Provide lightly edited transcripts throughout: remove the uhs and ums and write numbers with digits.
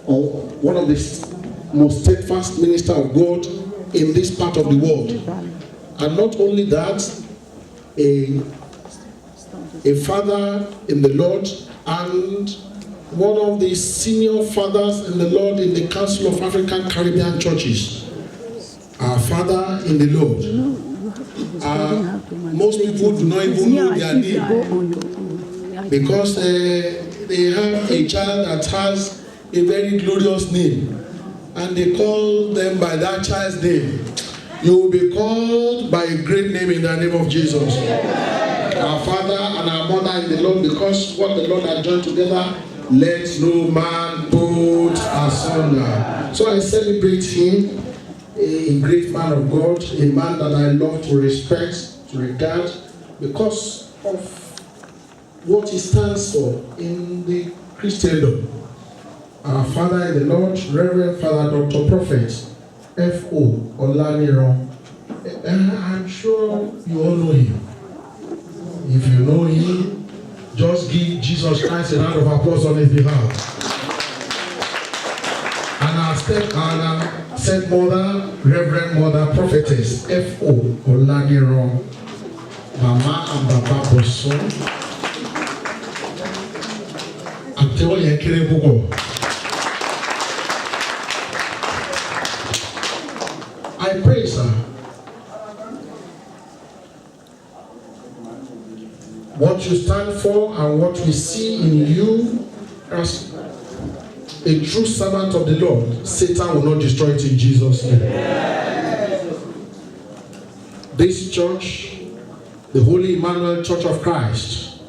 or one of the most steadfast minister of God in this part of the world. And not only that, a father in the Lord and one of the senior fathers in the Lord in the Council of African Caribbean Churches. Our father in the Lord. Most people do not even know their name because they have a child that has a very glorious name and they call them by that child's name. You will be called by a great name in the name of Jesus. Our father and our mother in the Lord, because what the Lord has joined together, let no man put asunder. So I celebrate him, a great man of God, a man that I love to respect, to regard, because of what he stands for in the Christendom. Our father in the Lord, Reverend Father Dr. Prophet F.O. Olaniran. I'm sure you all know him. If you know him, just give Jesus Christ a round of applause on his behalf. And our stepmother, Reverend Mother Prophetess F.O. Olaniran, Mama and Baba Boson. I'm telling you, I pray, sir. What you stand for and what we see in you as a true servant of the Lord, Satan will not destroy it in Jesus' name. This church, the Holy Emmanuel Church of Christ,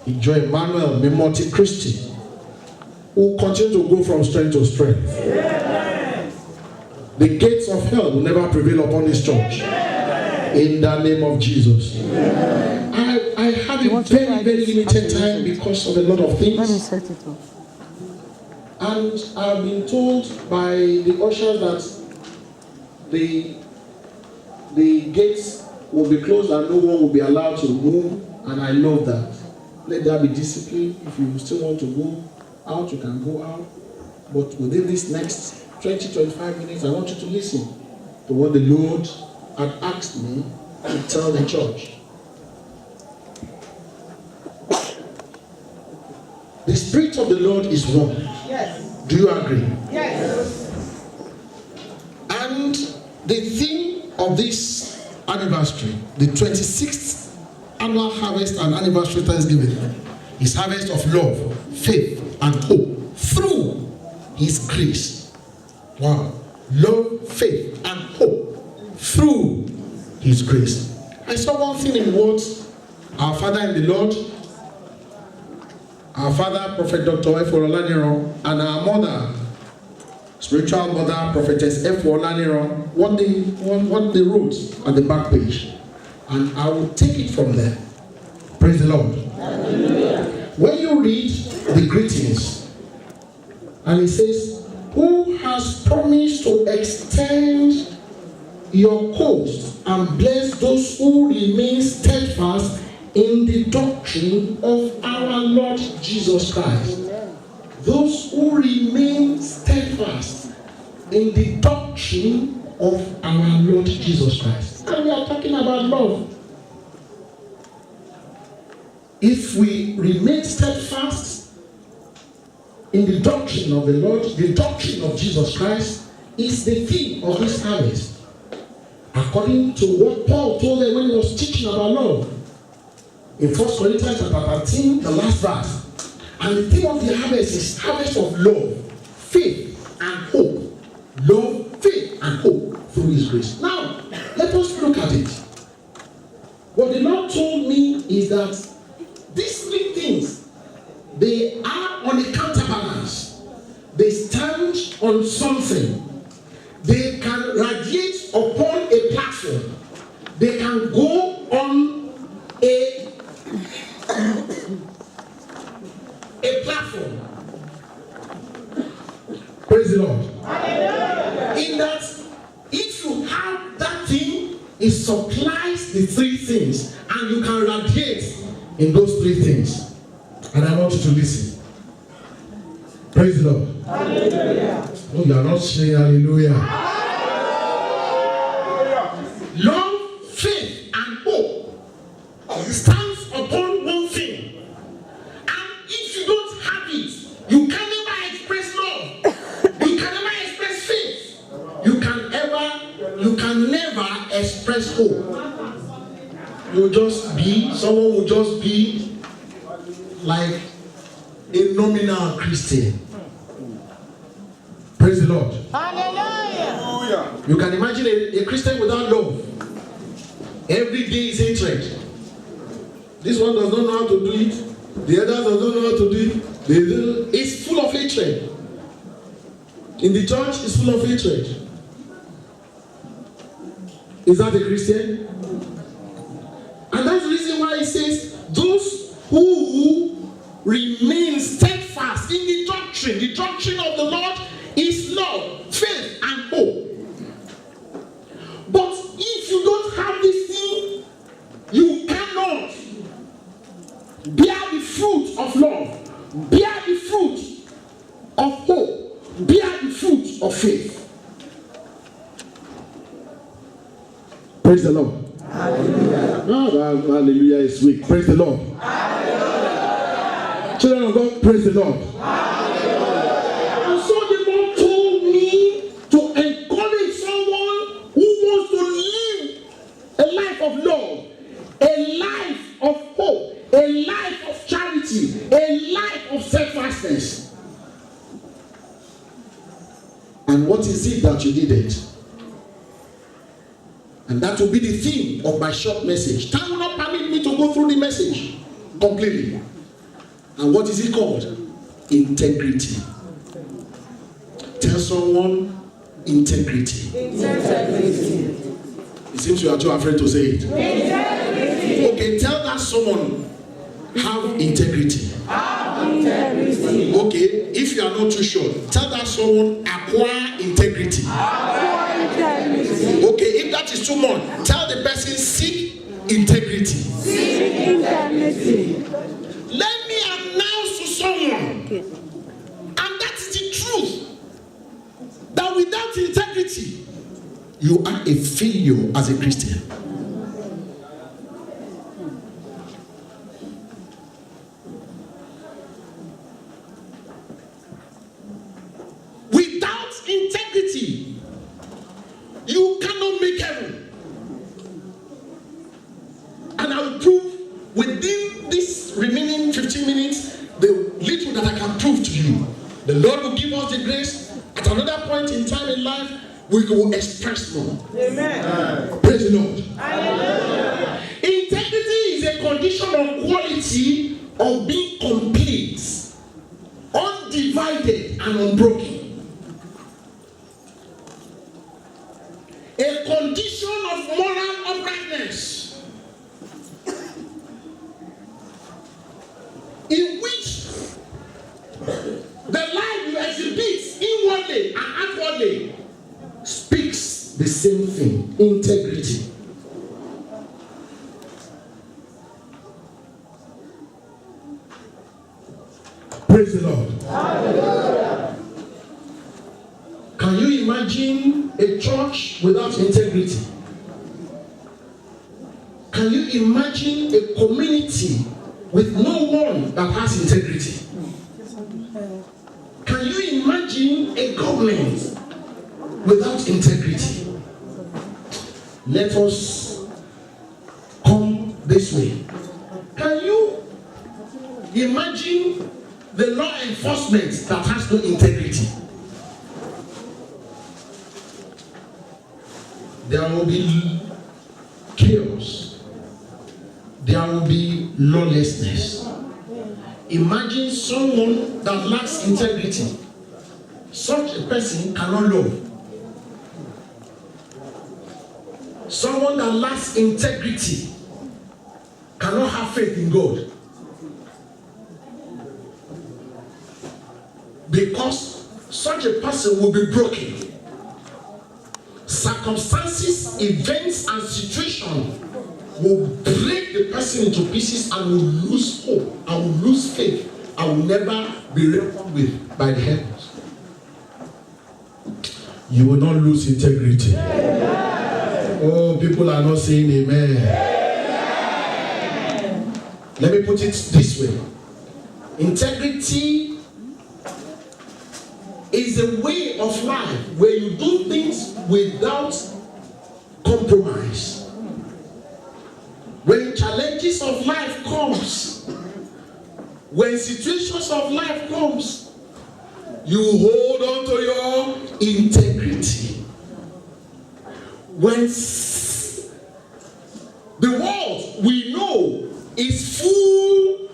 Enjoy Emmanuel Mimoti Christi, will continue to go from strength to strength. The gates of hell will never prevail upon this church. In the name of Jesus. I have a very, very limited time because of a lot of things. Let me set it up. And I've been told by the ushers that the gates will be closed and no one will be allowed to move. And I love that. Let there be discipline. If you still want to go out, you can go out. But within this next 20-25 minutes, I want you to listen to what the Lord had asked me to tell the church. The Spirit of the Lord is one. Yes. Do you agree? Yes. And the theme of this anniversary, the 26th annual harvest and anniversary Thanksgiving, is harvest of love, faith, and hope through His grace. Wow. Love, faith, and hope through His grace. I saw one thing in what our Father in the Lord, our Father, Prophet Dr. F. Olaniran, and our Mother, spiritual Mother, Prophetess F. Olaniran, what they wrote on the back page. And I will take it from there. Praise the Lord. Hallelujah. When you read the greetings, and it says, who has promised to extend your coast and bless those who remain steadfast in the doctrine of our Lord Jesus Christ. Amen. Those who remain steadfast in the doctrine of our Lord Jesus Christ. And we are talking about love. If we remain steadfast in the doctrine of the Lord, the doctrine of Jesus Christ is the theme of this harvest. According to what Paul told them when he was teaching about love. In 1 Corinthians chapter 13, the last verse. And the theme of the harvest is harvest of love, faith, and hope. Love, faith, and hope through His grace. Now, let us look at it. What the Lord told me is that these three things, they are on a counterbalance. They stand on something. They can radiate upon a platform. They can go on a platform. Praise the Lord. In that, if you have that thing, it supplies the three things, and you can radiate in those three things. And I want you to listen. Praise the Lord. Hallelujah. Oh, you are not saying hallelujah. Love, faith, and hope stands upon one thing. And if you don't have it, you can never express love. You can never express faith. You can never express hope. Someone will just be like a nominal Christian. Praise the Lord. Hallelujah. You can imagine a Christian without love. Every day is hatred. This one does not know how to do it. The other does not know how to do it. It's full of hatred. In the church, it's full of hatred. Is that a Christian? And that's the reason why it says, those who remain steadfast in the doctrine of the Lord is love, faith, and hope. But if you don't have this thing, you cannot bear the fruit of love, bear the fruit of hope, bear the fruit of faith. Praise the Lord. Hallelujah. Oh, hallelujah is weak. Praise the Lord. Hallelujah. Children of God, praise the Lord. Hallelujah. And so the Lord told me to encourage someone who wants to live a life of love, a life of hope, a life of charity, a life of steadfastness. And what is it that you needed? And that will be the theme of my short message. Time will not permit me to go through the message completely. And what is it called? Integrity. Tell someone integrity. Integrity. It seems you are too afraid to say it. Integrity. Okay, tell that someone, have integrity. Have integrity. Okay, if you are not too sure, tell that someone, acquire integrity. Okay, if that is too much, tell the person, seek integrity. Seek integrity. Let me announce to someone, and that is the truth, that without integrity, you are a failure as a Christian. Without integrity, you cannot make heaven. And I will prove within this remaining 15 minutes the little that I can prove to you. The Lord will give us the grace. At another point in time in life, we will express more. Amen. Praise the Lord. Hallelujah. Integrity is a condition of quality of being complete, undivided, and unbroken. A condition of moral uprightness in which the life you exhibit inwardly and outwardly speaks the same thing. Integrity. Praise the Lord. Hallelujah. Can you imagine a church without integrity? Can you imagine a community with no one that has integrity? Can you imagine a government without integrity? Let us come this way. Can you imagine the law enforcement that has no integrity? There will be chaos. There will be lawlessness. Imagine someone that lacks integrity. Such a person cannot love. Someone that lacks integrity cannot have faith in God. Because such a person will be broken. Circumstances, events, and situations will break the person into pieces and will lose hope and will lose faith I will never be reckoned with by the heavens. You will not lose integrity. Oh, people are not saying amen. Let me put it this way. Integrity is a way of life where you do things without compromise. When challenges of life comes, when situations of life comes, you hold on to your integrity. When the world we know is full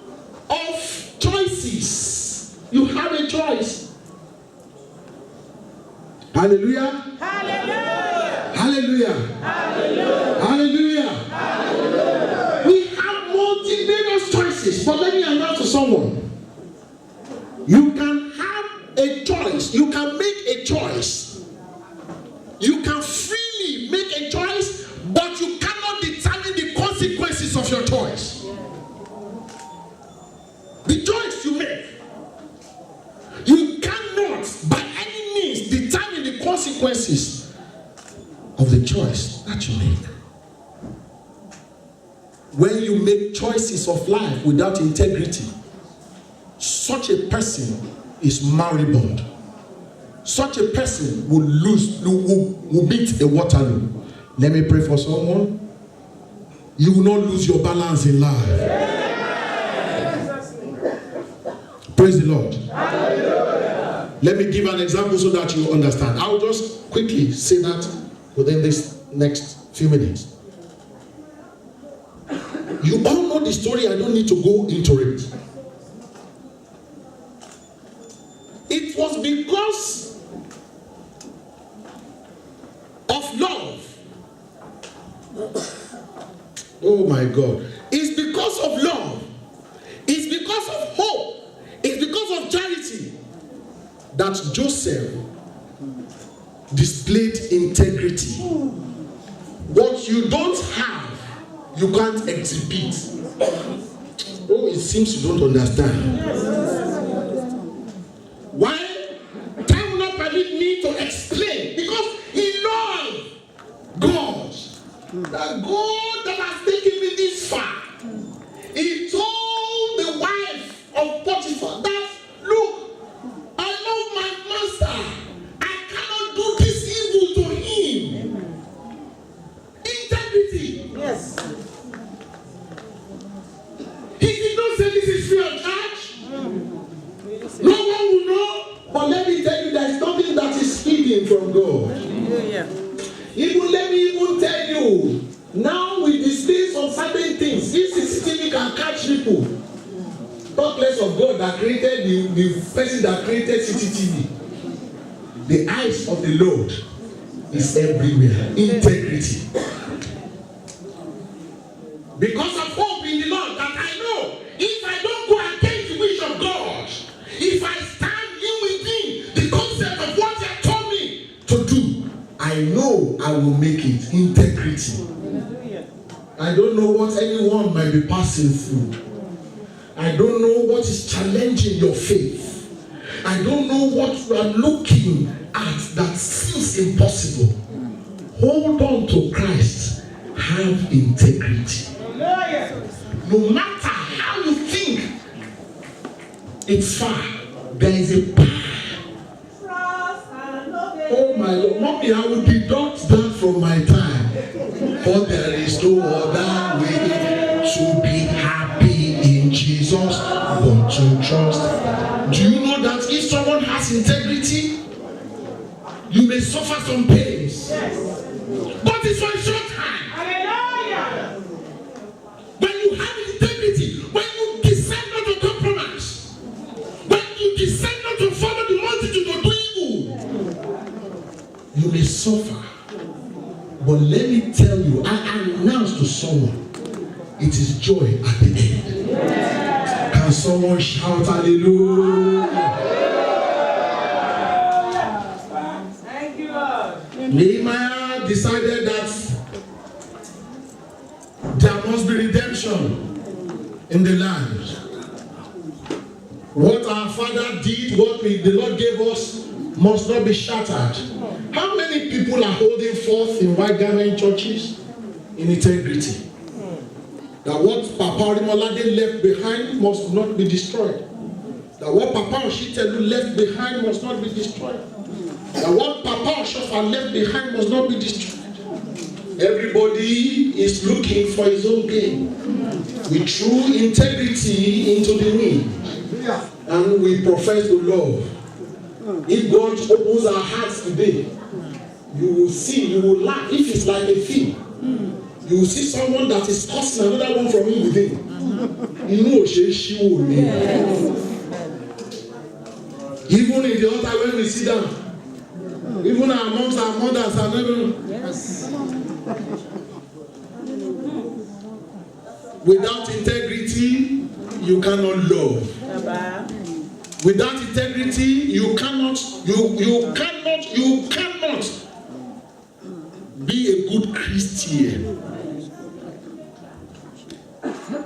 of choices, you have a choice. Hallelujah. Hallelujah. Hallelujah. Hallelujah. Hallelujah. Hallelujah. We have multi-various choices. But let me announce to someone. You can have a choice. You can make a choice. You can freely make a choice, but you cannot determine the consequences of your choice. The choice you make, you cannot by any means determine the consequences of the choice that you make. When you make choices of life without integrity, such a person is moribund. Such a person will beat a Waterloo. Let me pray for someone. You will not lose your balance in life. Praise the Lord. Hallelujah. Let me give an example so that you understand. I will just quickly say that within this next few minutes. You all know the story. I don't need to go into it. It was because of love. Oh my God. It's because of love. It's because of hope. It's because of charity that Joseph displayed integrity. What you don't have, you can't exhibit. Oh, it seems you don't understand. Why? Time will not permit me to explain. Because he loved God. The God that has taken me this far. He told the wife of Potiphar that, look, I love my master. I cannot do this evil to him. Integrity. Yes. He did not say this is free of charge. No one will know. But let me tell you, there is nothing that is hidden from God. Even let me even tell you, now with the states of certain things, this CCTV can catch people. Talk less of God that created the person that created CCTV. The eyes of the Lord is everywhere. Integrity. Because of hope in the Lord that I know, if I don't go against the wish of God, if I stand in within the concept of what He has told me to do, I know I will make it. Integrity. I don't know what anyone might be passing through. I don't know what is challenging your faith. I don't know what you are looking at that seems impossible. Hold on to Christ. Have integrity. No matter how you think it's far, there is a power. Oh my Lord, mommy, I will deduct that from my time. For there is no other way to be happy in Jesus but to trust. Do you know that if someone has integrity, you may suffer some pains, but it's for a short time. Hallelujah. When you have integrity, when you decide not to compromise, when you decide not to follow the multitude to do evil, you may suffer. But let me tell you, I announce to someone, it is joy at the end. Yes. Can someone shout hallelujah? Thank you, Lord. Nehemiah decided that there must be redemption in the land. Father did, what the Lord gave us, must not be shattered. How many people are holding forth in white garment churches? In integrity. That what Papa Orimolade left behind must not be destroyed. That what Papa Oshitelu left behind must not be destroyed. That what Papa Oshofa left behind must not be destroyed. Everybody is looking for his own gain. With true integrity into the wind. And we profess to love. If God opens our hearts today, you will see, you will laugh. If it's like a film, you will see someone that is causing another one from him within. You know, even in the altar when we sit down, even amongst our mothers and everyone. Without integrity, you cannot love. Without integrity, you cannot be a good Christian.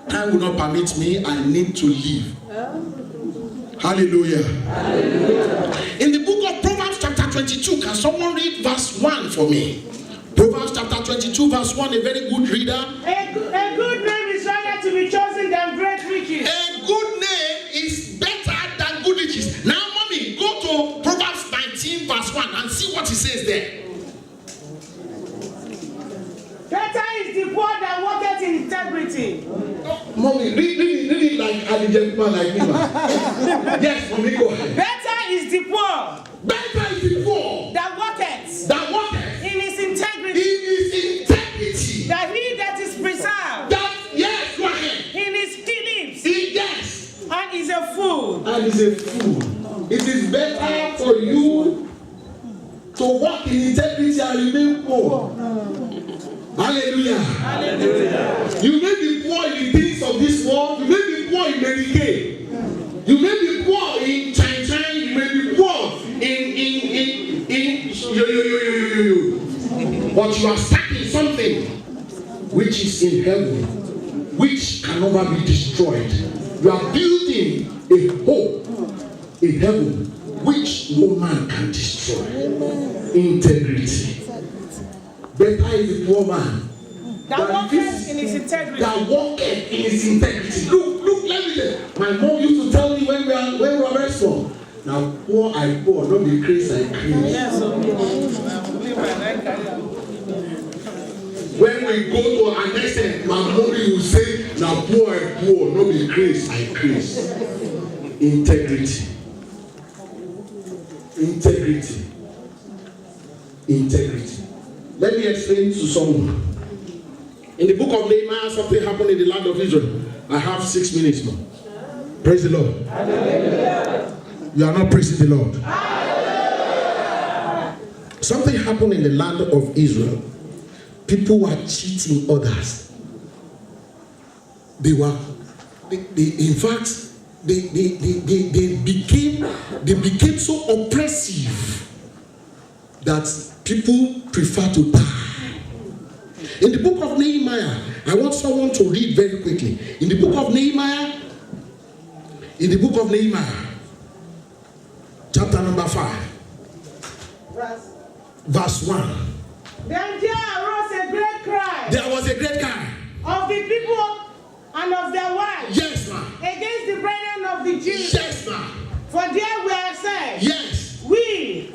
Time will not permit me. I need to leave. Hallelujah. Hallelujah. In the book of Proverbs chapter 22, can someone read verse 1 for me? Proverbs chapter 22 verse 1, a very good reader. A good name is rather to be chosen than great riches. A good name is better than good riches. Now, mommy, go to Proverbs 19 verse 1 and see what it says there. Better is the poor that walketh in integrity. Mommy, read it like a gentleman like me. Yes, mommy, go ahead. Better is the poor. Better is the poor that walketh. That walketh in his integrity. In his integrity. That he that is preserved. That, yes, go ahead. In his dealings. Yes. And is a fool. And is a fool. It is better for you to walk in integrity and remain poor. Hallelujah. Hallelujah. You may be poor in the things of this world. You may be poor in Medicaid. You may be poor in China. You may be poor in but you are starting something which is in heaven, which can never be destroyed. You are building a hope in heaven which no man can destroy. Integrity. Better is the poor man that walketh in his integrity. That walketh in his integrity. Look, let me tell you. My mom used to tell me when we were very small. Now poor I poor, not be crazy I crazy. Yes, when we go to an extent, my mommy will say, now poor I poor, not be crazy I crazy. Integrity. Integrity. Integrity. Let me explain to someone. In the book of Nehemiah, something happened in the land of Israel. I have 6 minutes now. Praise the Lord. Hallelujah. You are not praising the Lord. Hallelujah. Something happened in the land of Israel. People were cheating others. They became so oppressive that people prefer to die. In the book of Nehemiah, I want someone to read very quickly. In the book of Nehemiah, chapter number 5, verse 1. Then there arose a great cry. There was a great cry of the people and of their wives. Yes, ma'am. Against the brethren of the Jews. Yes, ma'am. For there were said. Yes. We.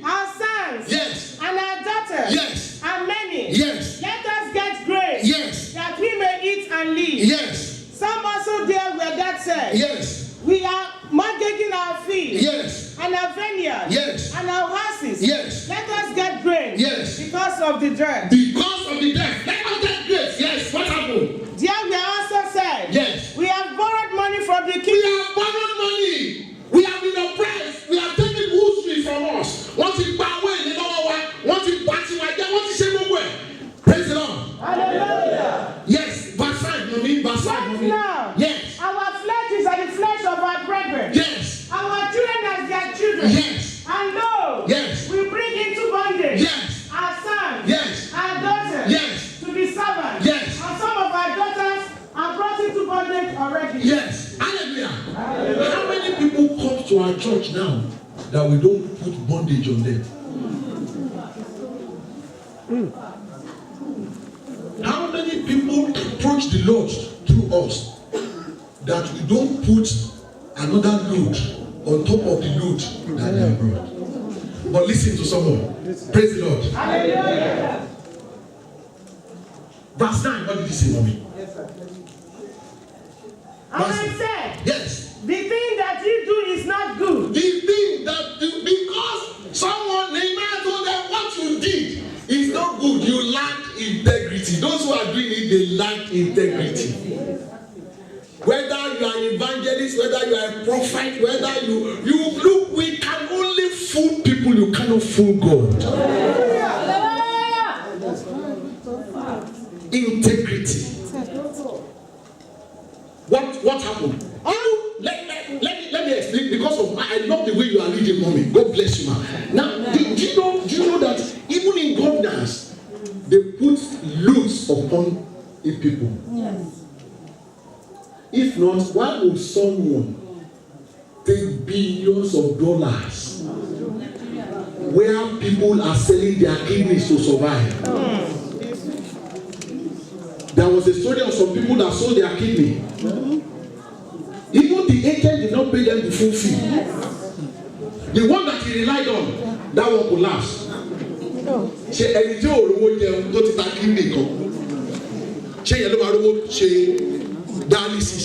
Our sons. Yes. And our daughters. Yes. And many. Yes. Let us get grace. Yes. That we may eat and live. Yes. Some also there were that said. Yes. We are mortgaging our fields. Yes. And our vineyards. Yes. And our houses. Yes. Let us get grain. Yes. Because of the dearth. Because of the death. Let us get grace. Yes. What happened? There we also said. Yes. We have borrowed money from the king. We have borrowed money. We have been oppressed. We have taken usury from us. Once it back away, you know what? Once it back to my dad, once it shame away. Praise the Lord. Hallelujah. Yes. Verse 5, mommy. Verse 5, mommy. Now. Yes. Our flesh is like the flesh of our brethren. Yes. Our children as their children. Yes. And lo. Yes. We bring into bondage. Yes. Our sons. Yes. Our daughters. to our church now that we don't put bondage on them. How many people approach the Lord through us that we don't put another load on top of the load that they have brought? But listen to someone. Praise the Lord. Hallelujah. Verse 9, what did he say, mommy? Yes, sir. And I said, yes. The thing that you do is not good. The thing that you, because someone, Nehemiah told them what you did is not good. You lack integrity. Those who are doing it, they lack integrity. Whether you are an evangelist, whether you are a prophet, whether you look, we can only fool people, you cannot fool God. Integrity. What happened? Let me explain, because of I love the way you are reading, mommy. God bless you, man. Now, do you know that even in governance, they put loads upon a people? Yes. If not, why would someone take billions of dollars where people are selling their kidneys to survive? There was a story of some people that sold their kidney. Even the agent did not pay them the full fee. The one that he relied on, that one collapsed. Ṣé ẹni tí ò rówó jẹun tó ti ta kidney kan? Ṣé ìyẹn ló máa rówó ṣe dialysis?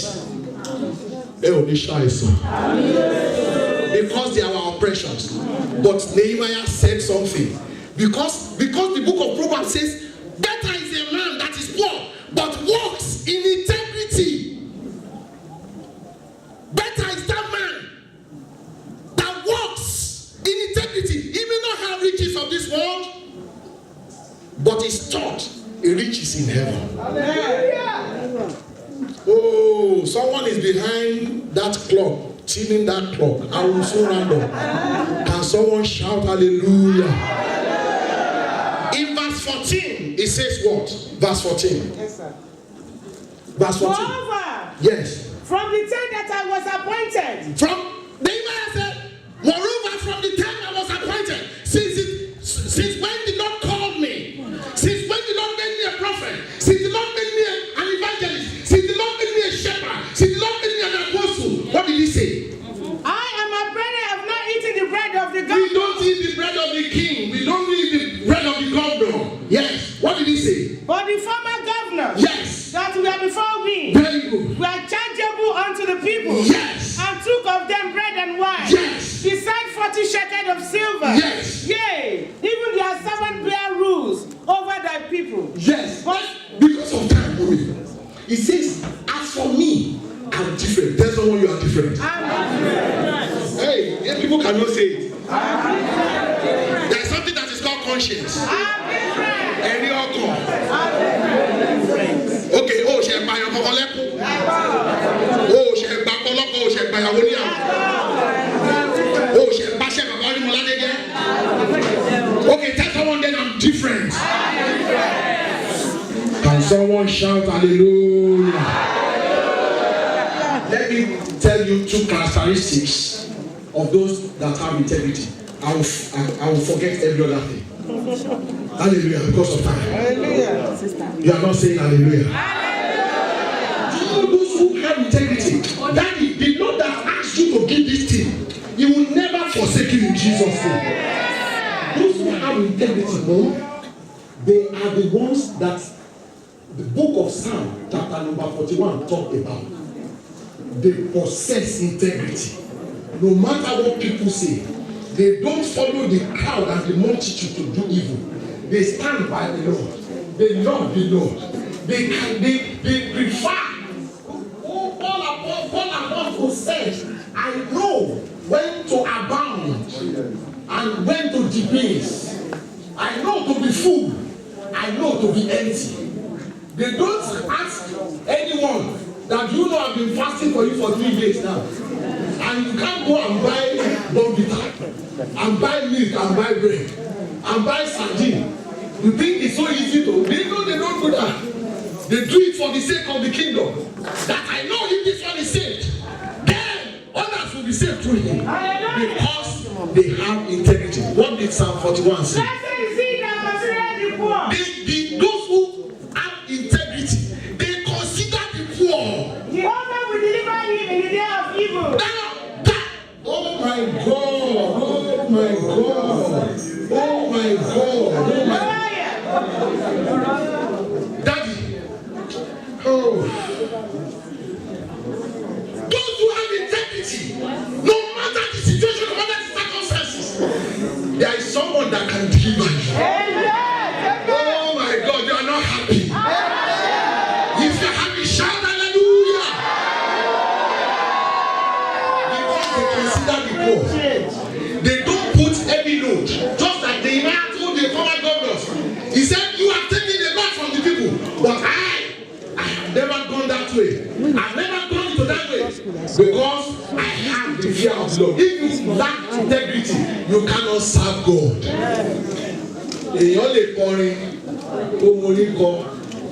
Ẹ ò ní ṣàìsàn. Because they are our oppressions. But Nehemiah said something. Because the book of Proverbs says, better is a man that is poor, but walks in integrity. Better is that man that walks in integrity. He may not have riches of this world, but his thought, a riches in heaven. Hallelujah. Oh, someone is behind that clock, tuning that clock. I will soon round up. Can someone shout hallelujah? In verse 14, it says what? Verse 14. Yes, sir. Verse 14. Moreover, yes. From the time that I was appointed. Nehemiah said, moreover, from the time I was appointed, since when the Lord called me, since when the Lord made me a prophet, since the Lord made me an evangelist, since the Lord made me a shepherd, since the Lord made me an apostle, what did he say? I and my brethren have not eaten the bread of the governor. We don't eat the bread of the king. We don't eat the bread of the governor. Yes. What did he say? But the former governors, yes, that were before me, very good, were chargeable unto the people, yes, and took of them bread and wine, yes, beside 40 shekels of silver, yes, yea, even their servant bare rules over thy people. Yes, but because of time, it says, as for me, I'm different. Tell someone you are different. I'm different. Hey, people cannot say it. There's something that is called conscience. I'm different. Okay, oh, she buy your pokoleko. Oh, she buy poloko, oh, she buy awonia. Oh, she buy she buy mulade. Okay, tell someone then I'm different. Can someone shout hallelujah? Let me tell you two characteristics of those that have integrity. I will forget every other thing. Hallelujah, because of time. Hallelujah. You are not saying hallelujah. Hallelujah. Do you know those who have integrity? Daddy, the Lord that asked you to give this thing, He will never forsake you in Jesus' name. Those who have integrity, they are the ones that the book of Psalm, chapter number 41, talk about. They possess integrity. No matter what people say, they don't follow the crowd and the multitude to do evil. They stand by the Lord. They love the Lord. They prefer. Paul Apostle said, I know when to abound and when to debase. I know to be full. I know to be empty. They don't ask anyone that you know I've been fasting for you for 3 days now. And you can't go and buy bonvita, and buy milk, and buy bread, and buy sardine. You think it's so easy to? They know they don't do that. They do it for the sake of the kingdom. That I know if this one is saved, then others will to be saved through him because they have integrity. What did Psalm 41 say? Those who have integrity, they consider the poor. Jehovah will deliver him in the day of evil. Oh my God! Oh my God! Oh my God! Daddy! Oh! Those who have integrity, no matter the situation, no matter the circumstances, there is someone that can deliver you. Oh my God, you are not happy. If you're happy, shout hallelujah. Because they consider the poor. They don't put heavy load. Just like the man told the former governors. He said, you have taken the lot from the people. But I have never gone that way. I've never gone into that way. Because I have the fear of love. If you lack integrity, you cannot serve God. Èèyàn lè kọrin tó mo ní kọ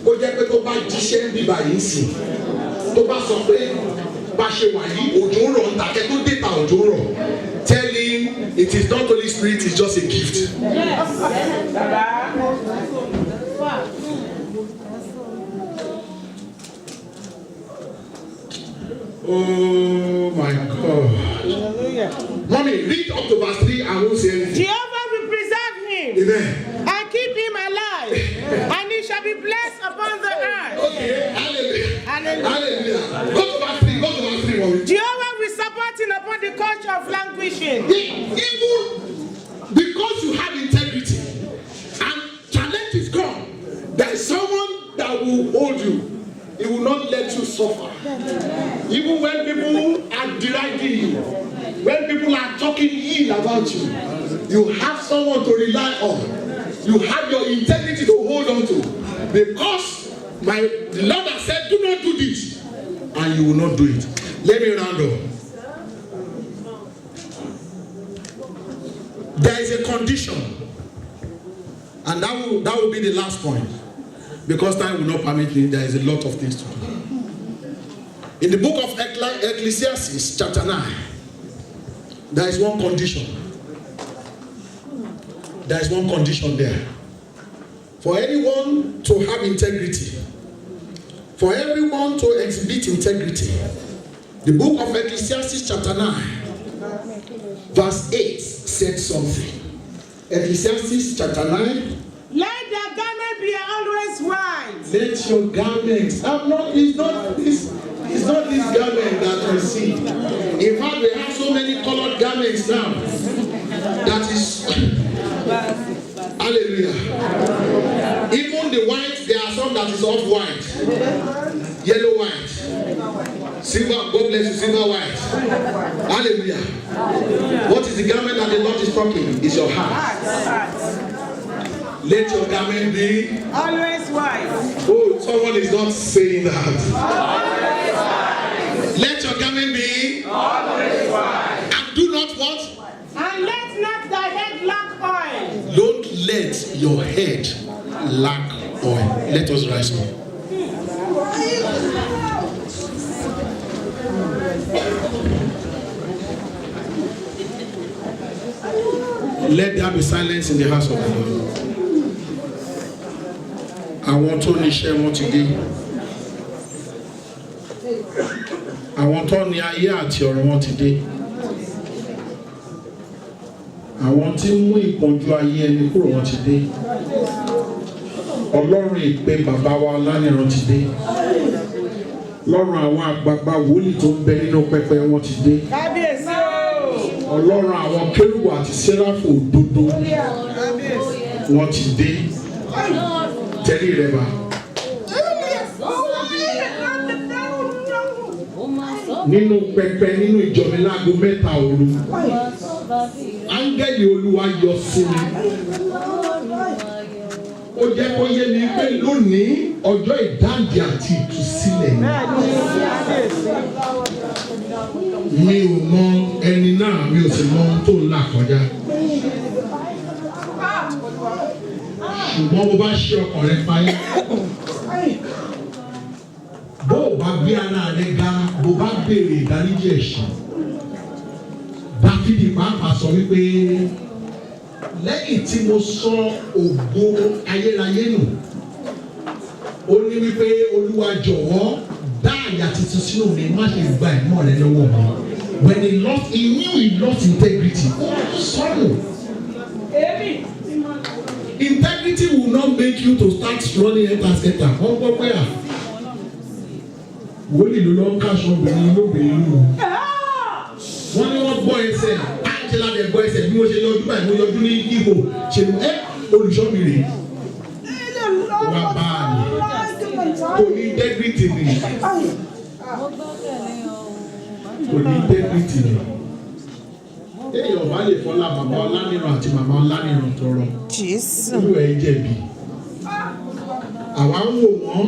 ó jẹ́ pé tó bá jíṣẹ́ ń bíbá yìí sìn tó bá sọ pé bá ṣe wà yìí òjò ń rọ̀ ń takẹ́ tó dé ta òjò ń rọ̀ tell him it is not Holy Spirit, it's just a gift. Oh my God. Mommy, read up to verse 3 and won't say anything. Jehovah will preserve him. Amen. And keep him alive. And he shall be blessed upon the earth. Okay, hallelujah. Hallelujah. Hallelujah. Go to verse 3, mommy. Jehovah will support him upon the culture of languishing. Even because you have integrity and challenge is gone, there is someone that will hold you. He will not let you suffer. Even when people are deriding you, when people are talking ill about you, you have someone to rely on. You have your integrity to hold on to. Because the Lord has said, do not do this. And you will not do it. Let me round up. There is a condition. And that will be the last point. Because time will not permit me, there is a lot of things to do. In the book of Ecclesiastes, chapter 9, there is one condition. There is one condition there. For anyone to have integrity, for everyone to exhibit integrity, the book of Ecclesiastes, chapter 9, verse 8 said something. Ecclesiastes, chapter 9. Let their garment be always white. Let your garments. It's not this garment that we see. In fact, we have so many colored garments now. That is. Hallelujah. Even the white, there are some that is off white, yellow white, silver. God bless you, silver white. Hallelujah. What is the garment that the Lord is talking? Is your heart. Let your garment be always white. Oh, someone is not saying that. Let your garment be always white. And do not what? And let not thy head lack oil. Don't let your head lack oil. Let us rise up. Let there be silence in the house of the Lord. Àwọn tó ní iṣẹ́ wọn ti dé. Àwọn tó ní ayé àti ọ̀run wọn ti dé. Àwọn tí ń mú ìpọ́njú ayé ẹni kúrò wọn ti dé. Ọlọ́run ìpè bàbá wa lánìran ti dé. Lọ́run àwọn àgbààgbà wòlíì tó ń bẹ nínú pẹpẹ wọn ti dé. Kábíyèsí o. Ọlọ́run àwọn kérúbù àti séráfù òdodo wọn ti dé. Tẹ́lẹ̀ rẹ̀ bá. Nínú pẹpẹ nínú ìjọ mi láago 3 òru. Áńgẹ́lì Olúwa yọ sí mi. Ó jẹ́ kó yé mi pé lónìí ọjọ́ ìdáǹdè àti ìtúsílẹ̀. Mi ò mọ ẹni náà, mi ò sì mọ ohun tó ń là kọjá. Ṣùgbọ́n bó bá ṣe ọkàn rẹ payá. Bó o bá gbé ara rẹ ga, bó bá béèrè ìdáríjì ẹ̀ṣẹ̀. Dáfídì pàápàá sọ wípé lẹ́yìn tí mo sọ ògo ayérayé nù, ó ní wípé Olúwa jọ̀wọ́ dá àyà tuntun sínú mi, má ṣe gba ẹ̀mọ́ rẹ lọ́wọ́ mi. When he knew he lost integrity. Sorrow. Integrity will not make you to start running enter. Wọ́n gbọ́ pé à wòlíì ló lọ ń káṣọ obìnrin lóbìnrin lù. Wọ́n ní wọ́n gbọ́ ẹsẹ̀ àti lábẹ́ gbọ́ ẹsẹ̀ bí wọ́n ṣe yọjú báyìí mo yọjú ní ihò ṣe olùṣọ́ mi rè wá bá a ní kò ní integrity ni kò ní integrity ni. Èèyàn bá lè fọlá bàbá Ọláníran àti màmá Ọláníran tọrọ irú ẹ̀ jẹ̀bi. Àwa ń wò wọ́n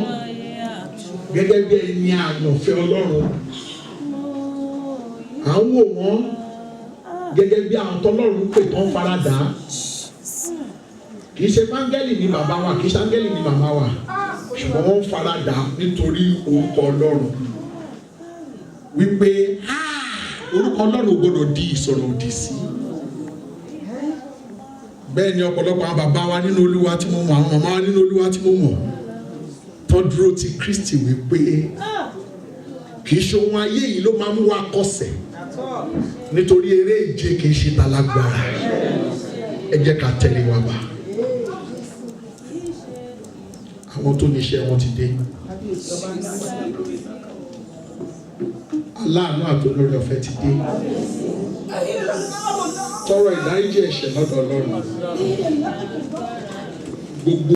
gẹ́gẹ́ bí ẹni àyànfẹ́ Ọlọ́run. À ń wò wọ́n gẹ́gẹ́ bí àwọn tọ́lọ́run pè tán faradà. Kì í ṣe áńgẹ́lì ni bàbá wa, kì í ṣe áńgẹ́lì ni màmá wa, ṣùgbọ́n wọ́n faradà nítorí orúkọ Ọlọ́run. Wípé orúkọ Ọlọ́run gbọ́dọ̀ di ìsọ̀rọ̀ òdì sí. Bẹ́ẹ̀ ni ọ̀pọ̀lọpọ̀ àwọn bàbá wa nínú Olúwa tí mo mọ̀, àwọn màmá wa nínú Olúwa tí mo mọ̀, tó dúró ti Kristi wípé kì í ṣe ohun ayé yìí ló máa mú wa kọsẹ̀, nítorí eré ìje kì í ṣe talágbára. Ẹ jẹ́ ká tẹ̀lé wa bá. Àwọn tó níṣẹ́ wọn ti dé. Aláàánú àtolórí ọ̀fẹ́ ti dé. Tọrọ ìdáríjì ẹ̀ṣẹ̀ lọ́dọ̀ Ọlọ́run. Gbogbo